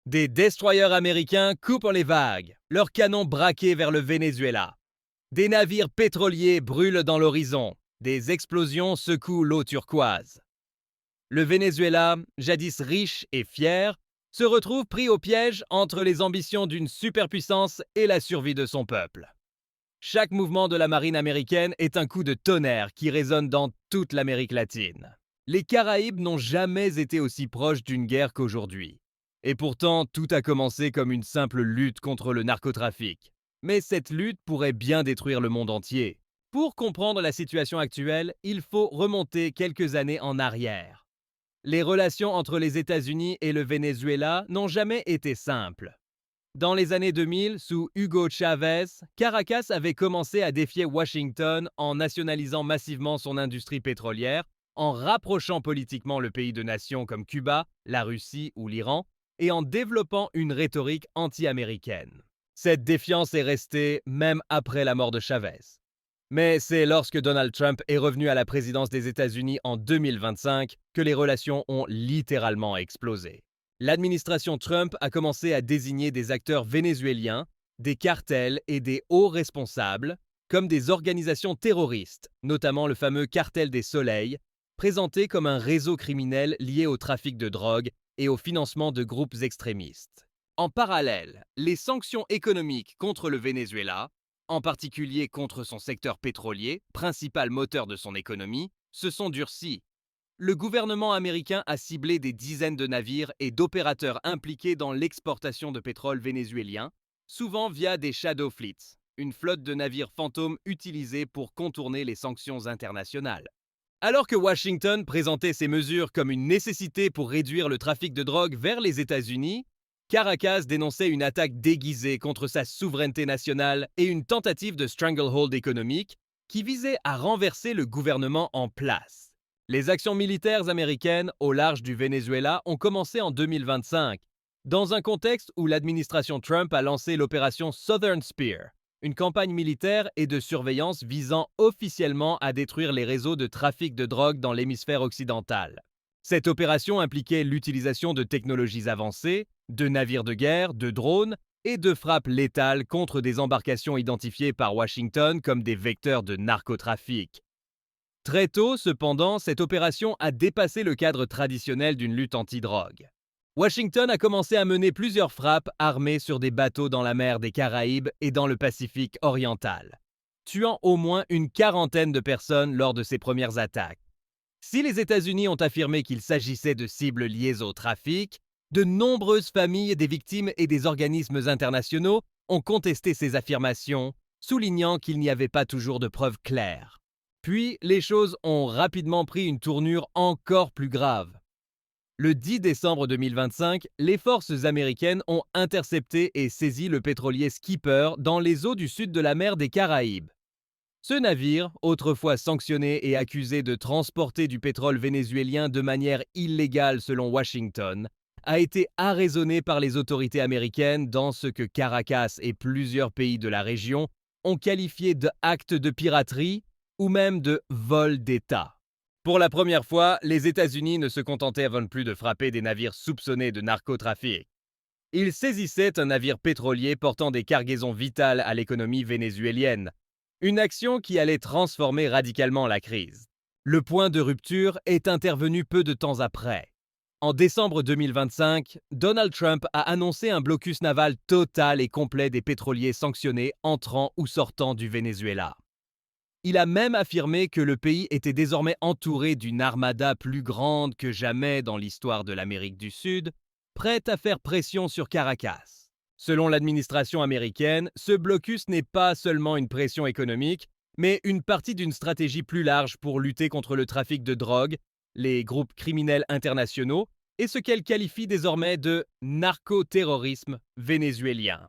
Des destroyers américains coupent les vagues, leurs canons braqués vers le Venezuela. Des navires pétroliers brûlent dans l'horizon, des explosions secouent l'eau turquoise. Le Venezuela, jadis riche et fier, se retrouve pris au piège entre les ambitions d'une superpuissance et la survie de son peuple. Chaque mouvement de la marine américaine est un coup de tonnerre qui résonne dans toute l'Amérique latine. Les Caraïbes n'ont jamais été aussi proches d'une guerre qu'aujourd'hui. Et pourtant, tout a commencé comme une simple lutte contre le narcotrafic. Mais cette lutte pourrait bien détruire le monde entier. Pour comprendre la situation actuelle, il faut remonter quelques années en arrière. Les relations entre les États-Unis et le Venezuela n'ont jamais été simples. Dans les années 2000, sous Hugo Chavez, Caracas avait commencé à défier Washington en nationalisant massivement son industrie pétrolière, en rapprochant politiquement le pays de nations comme Cuba, la Russie ou l'Iran, et en développant une rhétorique anti-américaine. Cette défiance est restée même après la mort de Chavez. Mais c'est lorsque Donald Trump est revenu à la présidence des États-Unis en 2025 que les relations ont littéralement explosé. L'administration Trump a commencé à désigner des acteurs vénézuéliens, des cartels et des hauts responsables comme des organisations terroristes, notamment le fameux Cartel des Soleils, présenté comme un réseau criminel lié au trafic de drogue et au financement de groupes extrémistes. En parallèle, les sanctions économiques contre le Venezuela, en particulier contre son secteur pétrolier, principal moteur de son économie, se sont durcies. Le gouvernement américain a ciblé des dizaines de navires et d'opérateurs impliqués dans l'exportation de pétrole vénézuélien, souvent via des shadow fleets, une flotte de navires fantômes utilisés pour contourner les sanctions internationales. Alors que Washington présentait ces mesures comme une nécessité pour réduire le trafic de drogue vers les États-Unis, Caracas dénonçait une attaque déguisée contre sa souveraineté nationale et une tentative de stranglehold économique qui visait à renverser le gouvernement en place. Les actions militaires américaines au large du Venezuela ont commencé en 2025, dans un contexte où l'administration Trump a lancé l'opération Southern Spear, une campagne militaire et de surveillance visant officiellement à détruire les réseaux de trafic de drogue dans l'hémisphère occidental. Cette opération impliquait l'utilisation de technologies avancées, de navires de guerre, de drones et de frappes létales contre des embarcations identifiées par Washington comme des vecteurs de narcotrafic. Très tôt, cependant, cette opération a dépassé le cadre traditionnel d'une lutte anti-drogue. Washington a commencé à mener plusieurs frappes armées sur des bateaux dans la mer des Caraïbes et dans le Pacifique oriental, tuant au moins une quarantaine de personnes lors de ses premières attaques. Si les États-Unis ont affirmé qu'il s'agissait de cibles liées au trafic, de nombreuses familles des victimes et des organismes internationaux ont contesté ces affirmations, soulignant qu'il n'y avait pas toujours de preuves claires. Puis, les choses ont rapidement pris une tournure encore plus grave. Le 10 décembre 2025, les forces américaines ont intercepté et saisi le pétrolier Skipper dans les eaux du sud de la mer des Caraïbes. Ce navire, autrefois sanctionné et accusé de transporter du pétrole vénézuélien de manière illégale selon Washington, a été arraisonné par les autorités américaines dans ce que Caracas et plusieurs pays de la région ont qualifié d'acte de piraterie ou même de vol d'État. Pour la première fois, les États-Unis ne se contentaient plus de frapper des navires soupçonnés de narcotrafic. Ils saisissaient un navire pétrolier portant des cargaisons vitales à l'économie vénézuélienne, une action qui allait transformer radicalement la crise. Le point de rupture est intervenu peu de temps après. En décembre 2025, Donald Trump a annoncé un blocus naval total et complet des pétroliers sanctionnés entrant ou sortant du Venezuela. Il a même affirmé que le pays était désormais entouré d'une armada plus grande que jamais dans l'histoire de l'Amérique du Sud, prête à faire pression sur Caracas. Selon l'administration américaine, ce blocus n'est pas seulement une pression économique, mais une partie d'une stratégie plus large pour lutter contre le trafic de drogue, les groupes criminels internationaux et ce qu'elle qualifie désormais de narcoterrorisme vénézuélien.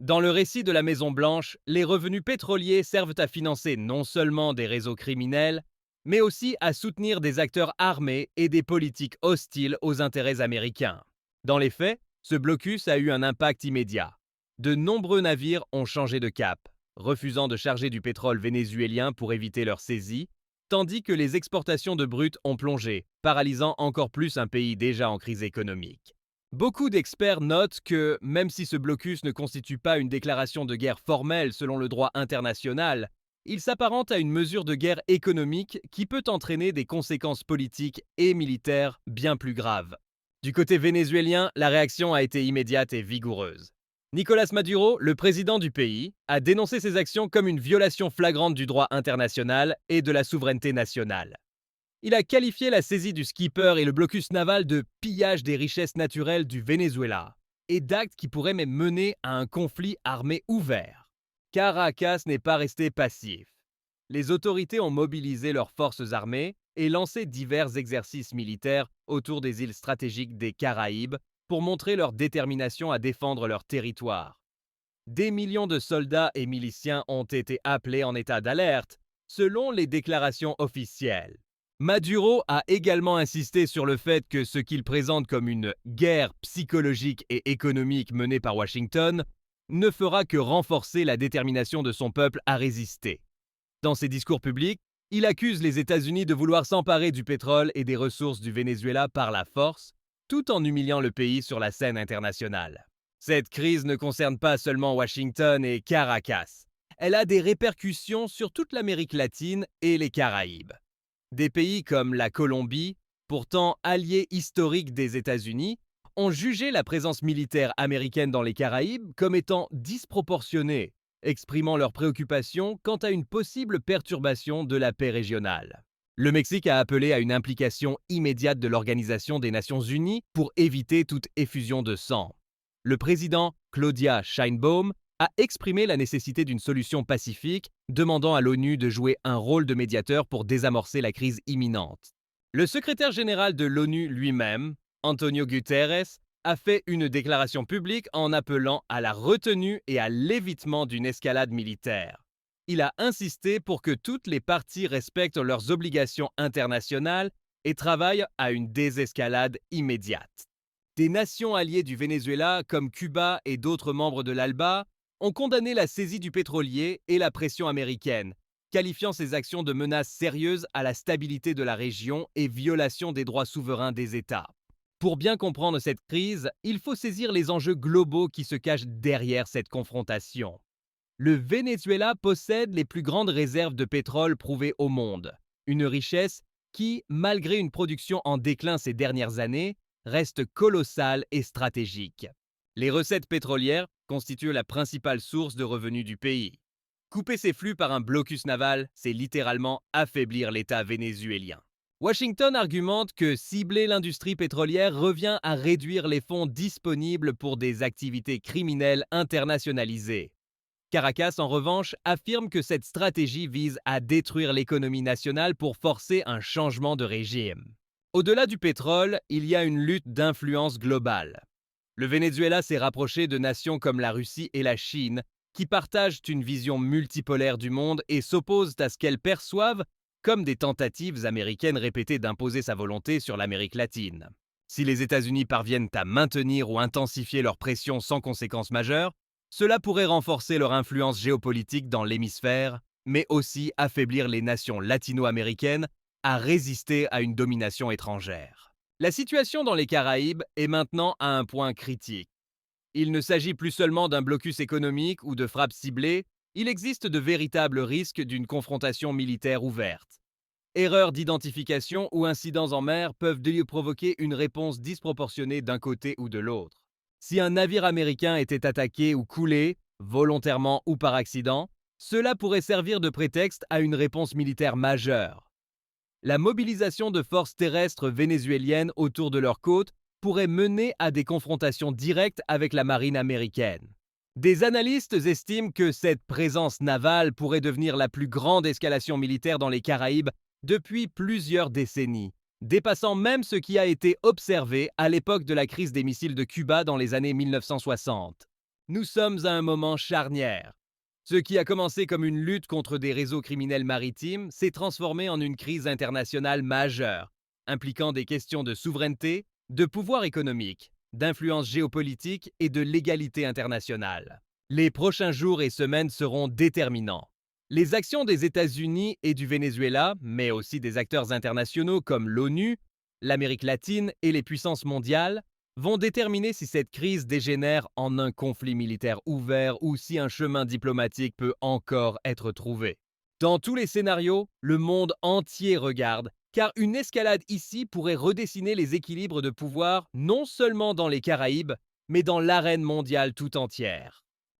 Dans le récit de la Maison-Blanche, les revenus pétroliers servent à financer non seulement des réseaux criminels, mais aussi à soutenir des acteurs armés et des politiques hostiles aux intérêts américains. Dans les faits, ce blocus a eu un impact immédiat. De nombreux navires ont changé de cap, refusant de charger du pétrole vénézuélien pour éviter leur saisie, tandis que les exportations de brut ont plongé, paralysant encore plus un pays déjà en crise économique. Beaucoup d'experts notent que, même si ce blocus ne constitue pas une déclaration de guerre formelle selon le droit international, il s'apparente à une mesure de guerre économique qui peut entraîner des conséquences politiques et militaires bien plus graves. Du côté vénézuélien, la réaction a été immédiate et vigoureuse. Nicolás Maduro, le président du pays, a dénoncé ces actions comme une violation flagrante du droit international et de la souveraineté nationale. Il a qualifié la saisie du skipper et le blocus naval de pillage des richesses naturelles du Venezuela et d'actes qui pourraient même mener à un conflit armé ouvert. Caracas n'est pas resté passif. Les autorités ont mobilisé leurs forces armées et lancé divers exercices militaires autour des îles stratégiques des Caraïbes pour montrer leur détermination à défendre leur territoire. Des millions de soldats et miliciens ont été appelés en état d'alerte, selon les déclarations officielles. Maduro a également insisté sur le fait que ce qu'il présente comme une guerre psychologique et économique menée par Washington ne fera que renforcer la détermination de son peuple à résister. Dans ses discours publics, il accuse les États-Unis de vouloir s'emparer du pétrole et des ressources du Venezuela par la force, tout en humiliant le pays sur la scène internationale. Cette crise ne concerne pas seulement Washington et Caracas. Elle a des répercussions sur toute l'Amérique latine et les Caraïbes. Des pays comme la Colombie, pourtant alliés historiques des États-Unis, ont jugé la présence militaire américaine dans les Caraïbes comme étant disproportionnée, exprimant leurs préoccupations quant à une possible perturbation de la paix régionale. Le Mexique a appelé à une implication immédiate de l'Organisation des Nations Unies pour éviter toute effusion de sang. Le président Claudia Sheinbaum a exprimé la nécessité d'une solution pacifique, demandant à l'ONU de jouer un rôle de médiateur pour désamorcer la crise imminente. Le secrétaire général de l'ONU lui-même, Antonio Guterres, a fait une déclaration publique en appelant à la retenue et à l'évitement d'une escalade militaire. Il a insisté pour que toutes les parties respectent leurs obligations internationales et travaillent à une désescalade immédiate. Des nations alliées du Venezuela, comme Cuba et d'autres membres de l'ALBA, ont condamné la saisie du pétrolier et la pression américaine, qualifiant ces actions de menaces sérieuses à la stabilité de la région et violation des droits souverains des États. Pour bien comprendre cette crise, il faut saisir les enjeux globaux qui se cachent derrière cette confrontation. Le Venezuela possède les plus grandes réserves de pétrole prouvées au monde, une richesse qui, malgré une production en déclin ces dernières années, reste colossale et stratégique. Les recettes pétrolières constituent la principale source de revenus du pays. Couper ces flux par un blocus naval, c'est littéralement affaiblir l'État vénézuélien. Washington argumente que cibler l'industrie pétrolière revient à réduire les fonds disponibles pour des activités criminelles internationalisées. Caracas, en revanche, affirme que cette stratégie vise à détruire l'économie nationale pour forcer un changement de régime. Au-delà du pétrole, il y a une lutte d'influence globale. Le Venezuela s'est rapproché de nations comme la Russie et la Chine, qui partagent une vision multipolaire du monde et s'opposent à ce qu'elles perçoivent comme des tentatives américaines répétées d'imposer sa volonté sur l'Amérique latine. Si les États-Unis parviennent à maintenir ou intensifier leur pression sans conséquences majeures, cela pourrait renforcer leur influence géopolitique dans l'hémisphère, mais aussi affaiblir les nations latino-américaines à résister à une domination étrangère. La situation dans les Caraïbes est maintenant à un point critique. Il ne s'agit plus seulement d'un blocus économique ou de frappes ciblées, il existe de véritables risques d'une confrontation militaire ouverte. Erreurs d'identification ou incidents en mer peuvent provoquer une réponse disproportionnée d'un côté ou de l'autre. Si un navire américain était attaqué ou coulé, volontairement ou par accident, cela pourrait servir de prétexte à une réponse militaire majeure. La mobilisation de forces terrestres vénézuéliennes autour de leurs côtes pourrait mener à des confrontations directes avec la marine américaine. Des analystes estiment que cette présence navale pourrait devenir la plus grande escalation militaire dans les Caraïbes depuis plusieurs décennies, dépassant même ce qui a été observé à l'époque de la crise des missiles de Cuba dans les années 1960. Nous sommes à un moment charnière. Ce qui a commencé comme une lutte contre des réseaux criminels maritimes s'est transformé en une crise internationale majeure, impliquant des questions de souveraineté, de pouvoir économique, d'influence géopolitique et de l'égalité internationale. Les prochains jours et semaines seront déterminants. Les actions des États-Unis et du Venezuela, mais aussi des acteurs internationaux comme l'ONU, l'Amérique latine et les puissances mondiales, vont déterminer si cette crise dégénère en un conflit militaire ouvert ou si un chemin diplomatique peut encore être trouvé. Dans tous les scénarios, le monde entier regarde, car une escalade ici pourrait redessiner les équilibres de pouvoir non seulement dans les Caraïbes, mais dans l'arène mondiale tout entière.